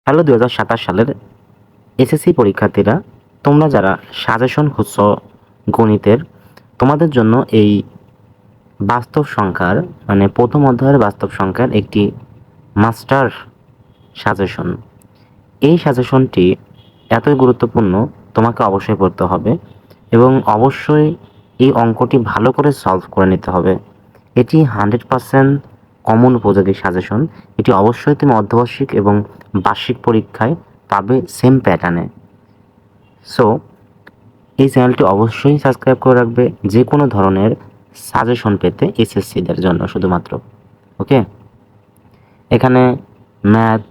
Hello 2027 সালের SSC পরীক্ষার্থীরা, তোমরা যারা সাজেশন খুঁজছো গণিতের, তোমাদের জন্য এই বাস্তব সংখ্যার মানে প্রথম অধ্যায়ের বাস্তব সংখ্যার একটি মাস্টার সাজেশন। এই সাজেশনটি এতই গুরুত্বপূর্ণ, তোমাকে অবশ্যই পড়তে হবে এবং অবশ্যই এই অঙ্কটি ভালো করে সলভ করে নিতে হবে। এটি 100% কমন উপযোগী সাজেশন। এটি অবশ্যই তুমি অর্ধবার্ষিক এবং বার্ষিক পরীক্ষায় পাবে সেম প্যাটার্নে। সো এই চ্যানেলটি অবশ্যই সাবস্ক্রাইব করে রাখবে যে কোনো ধরনের সাজেশন পেতে এসএসসিদের জন্য শুধুমাত্র। ওকে, এখানে ম্যাথ,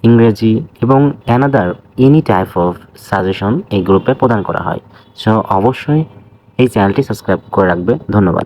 ইংরেজি এবং another any type of suggestion এই গ্রুপে প্রদান করা হয়। সো অবশ্যই এই চ্যানেলটি সাবস্ক্রাইব করে রাখবে। ধন্যবাদ।